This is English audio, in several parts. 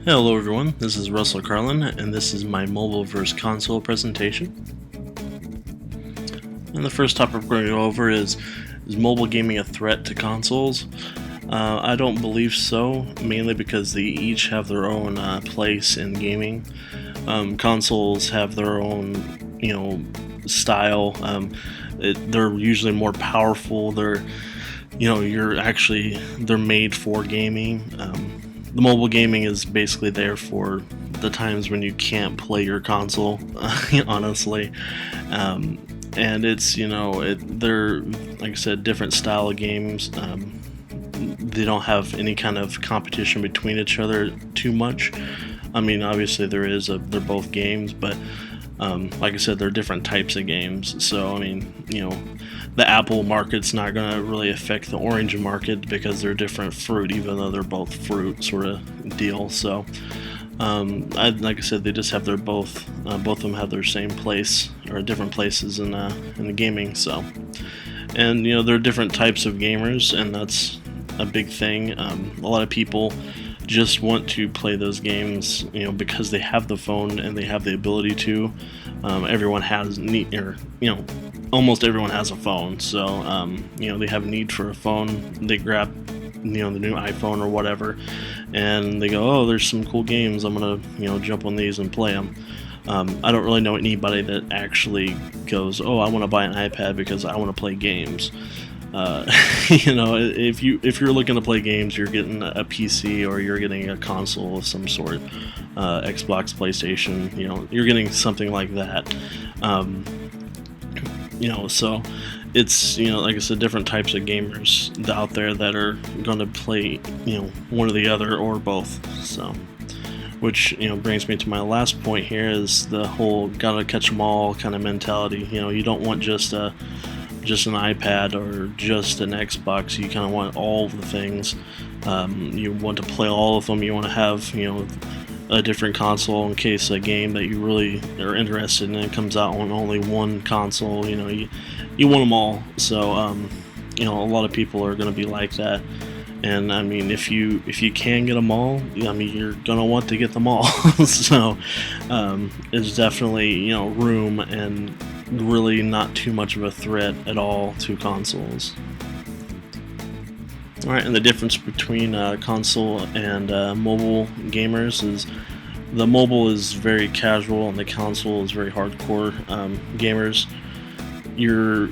Hello everyone, this is Russell Carlin, and this is my mobile versus console presentation. And the first topic we're going to go over is mobile gaming a threat to consoles? I don't believe so, mainly because they each have their own place in gaming. Consoles have their own, style. They're usually more powerful. They're made for gaming. The mobile gaming is basically there for the times when you can't play your console, honestly. And it's, they're, like I said, different style of games. They don't have any kind of competition between each other too much. I mean, obviously they're both games, but like I said, they're different types of games. So, I mean, the Apple market's not going to really affect the orange market because they're different fruit, even though they're both fruit sort of deal. So, like I said, they just have both of them have their same place or different places in the gaming. So, and there are different types of gamers, and that's a big thing. A lot of people just want to play those games, because they have the phone and they have the ability to. Everyone has almost everyone has a phone, so they have a need for a phone. They grab the new iPhone or whatever, and they go, oh, there's some cool games, I'm gonna jump on these and play them. I don't really know anybody that actually goes, oh, I want to buy an iPad because I want to play games. If you're looking to play games, you're getting a PC or you're getting a console of some sort, Xbox, PlayStation. You're getting something like that. So it's like I said, different types of gamers out there that are going to play one or the other or both. So, which brings me to my last point here is the whole gotta catch 'em all kind of mentality. You don't want just an iPad or just an Xbox. You kind of want all the things. You want to play all of them. You want to have a different console in case a game that you really are interested in comes out on only one console. You want them all. So a lot of people are going to be like that. And I mean, if you can get them all, I mean, you're gonna want to get them all. So it's definitely room and really not too much of a threat at all to consoles. Alright, and the difference between console and mobile gamers is the mobile is very casual and the console is very hardcore. Gamers, you're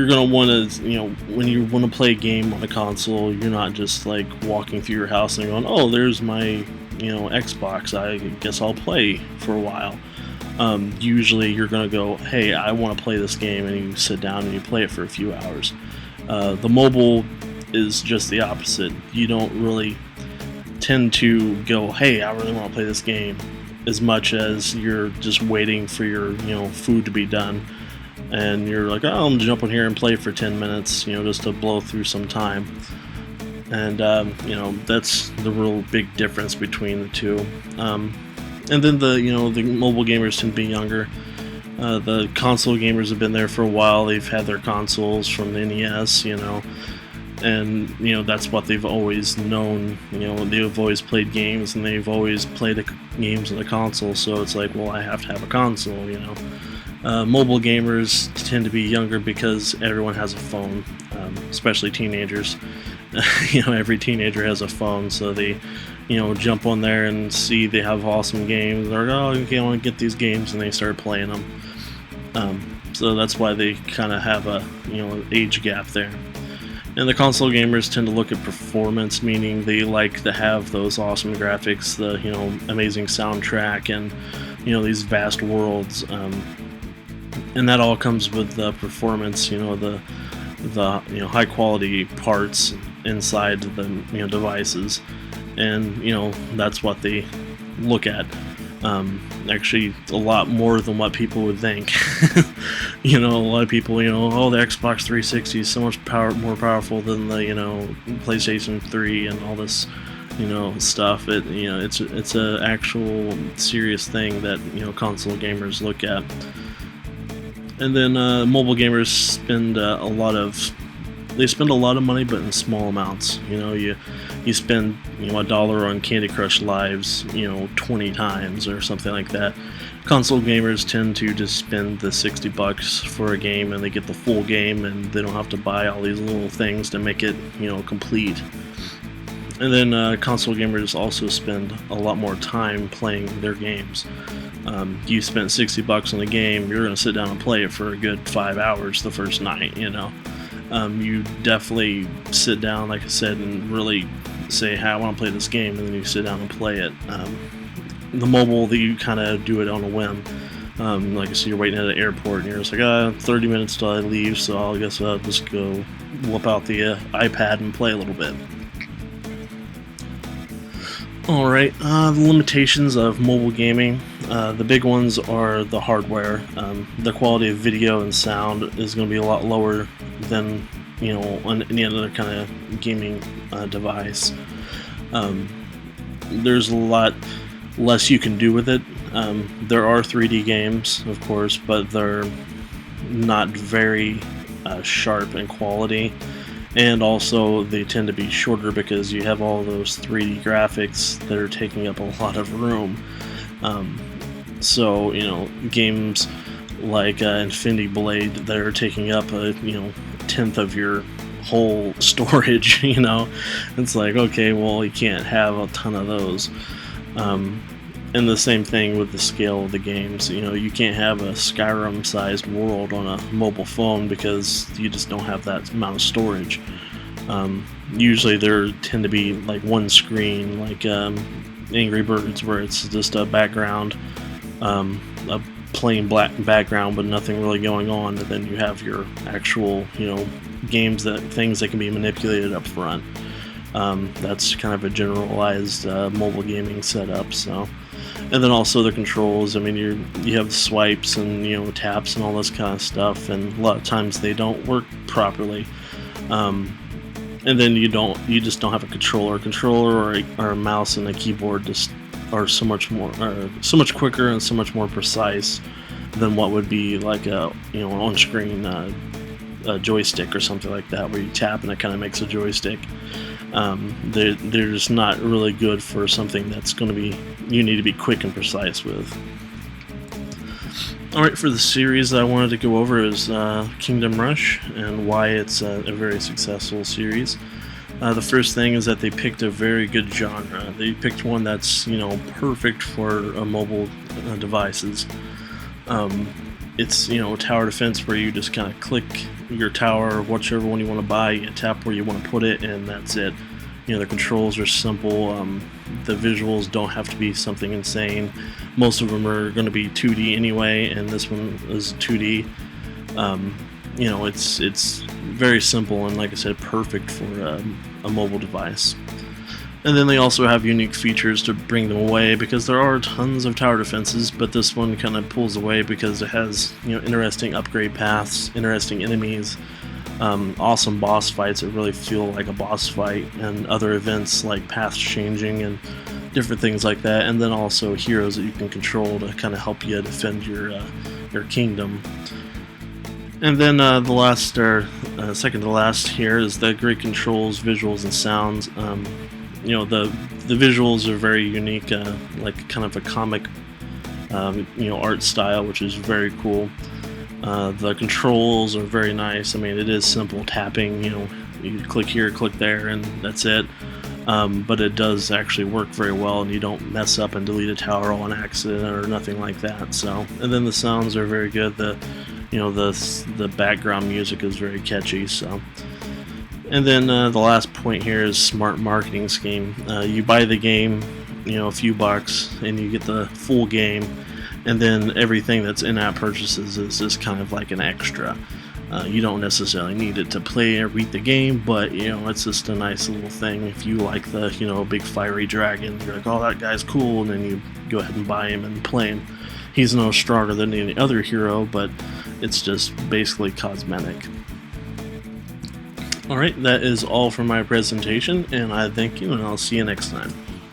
gonna want to, when you want to play a game on a console, you're not just like walking through your house and going, oh, there's my Xbox, I guess I'll play for a while. Usually you're gonna go, hey, I want to play this game, and you sit down and you play it for a few hours. The mobile is just the opposite. You don't really tend to go, hey, I really want to play this game, as much as you're just waiting for your food to be done, and you're like, oh, I'm gonna jump in here and play for 10 minutes, just to blow through some time. And that's the real big difference between the two. And then the mobile gamers tend to be younger. The console gamers have been there for a while. They've had their consoles from the NES, and that's what they've always known. They've always played games, and they've always played the games on the console. So it's like, well, I have to have a console. Mobile gamers tend to be younger because everyone has a phone, especially teenagers. Every teenager has a phone, so they jump on there and see they have awesome games. They're like, oh, okay, I want to get these games, and they start playing them. So that's why they kind of have a age gap there. And the console gamers tend to look at performance, meaning they like to have those awesome graphics, the amazing soundtrack, and these vast worlds. And that all comes with the performance, the high quality parts inside the devices. And that's what they look at. Actually, a lot more than what people would think. A lot of people, oh, the Xbox 360 is so much more powerful than the PlayStation 3 and all this stuff. It's a actual serious thing that console gamers look at. And then mobile gamers spend a lot of they spend a lot of money, but in small amounts. You spend $1 on Candy Crush Lives 20 times or something like that. Console gamers tend to just spend the $60 for a game, and they get the full game, and they don't have to buy all these little things to make it complete. And then console gamers also spend a lot more time playing their games. You spent $60 on the game, you're going to sit down and play it for a good 5 hours the first night. You definitely sit down, like I said, and really say, hey, I want to play this game, and then you sit down and play it. The mobile, that you kind of do it on a whim. Like I said, you're waiting at an airport, and you're just like, 30 minutes till I leave, so I guess I'll just go whip out the iPad and play a little bit. Alright, the limitations of mobile gaming. The big ones are the hardware. The quality of video and sound is going to be a lot lower than on any other kind of gaming device. There's a lot less you can do with it. There are 3D games, of course, but they're not very sharp in quality, and also they tend to be shorter because you have all those 3D graphics that are taking up a lot of room. So games like Infinity Blade that are taking up a tenth of your whole storage. It's like, okay, well, you can't have a ton of those. And the same thing with the scale of the games. You can't have a Skyrim-sized world on a mobile phone because you just don't have that amount of storage. Usually there tend to be like one screen, like Angry Birds, where it's just a background, a plain black background, but nothing really going on. And then you have your actual, things that can be manipulated up front. That's kind of a generalized mobile gaming setup. So, and then also the controls. I mean, you have swipes and taps and all this kind of stuff, and a lot of times they don't work properly. And then you just don't have a controller. Or a mouse and a keyboard just are so much quicker and so much more precise than what would be like a on-screen a joystick or something like that, where you tap and it kind of makes a joystick. They're just not really good for something that's you need to be quick and precise with. Alright, for the series I wanted to go over is Kingdom Rush, and why it's a very successful series. The first thing is that they picked a very good genre. They picked one that's perfect for mobile devices. It's tower defense, where you just kind of click your tower, whichever one you want to buy, you tap where you want to put it, and that's it. The controls are simple. The visuals don't have to be something insane. Most of them are going to be 2D anyway, and this one is 2D. It's very simple, and like I said, perfect for a mobile device. And then they also have unique features to bring them away, because there are tons of tower defenses, but this one kind of pulls away because it has interesting upgrade paths, interesting enemies, awesome boss fights that really feel like a boss fight, and other events like paths changing and different things like that. And then also heroes that you can control to kind of help you defend your kingdom. And then the last, or second to last here, is the great controls, visuals, and sounds. The visuals are very unique, like kind of a comic, art style, which is very cool. The controls are very nice. I mean, it is simple tapping. You click here, click there, and that's it. But it does actually work very well, and you don't mess up and delete a tower on accident or nothing like that. So, and then the sounds are very good. The background music is very catchy. So. And then the last point here is smart marketing scheme. You buy the game, a few bucks, and you get the full game, and then everything that's in-app purchases is just kind of like an extra. You don't necessarily need it to play or beat the game, but it's just a nice little thing. If you like the big fiery dragon, you're like, oh, that guy's cool, and then you go ahead and buy him and play him. He's no stronger than any other hero, but it's just basically cosmetic. Alright, that is all for my presentation, and I thank you, and I'll see you next time.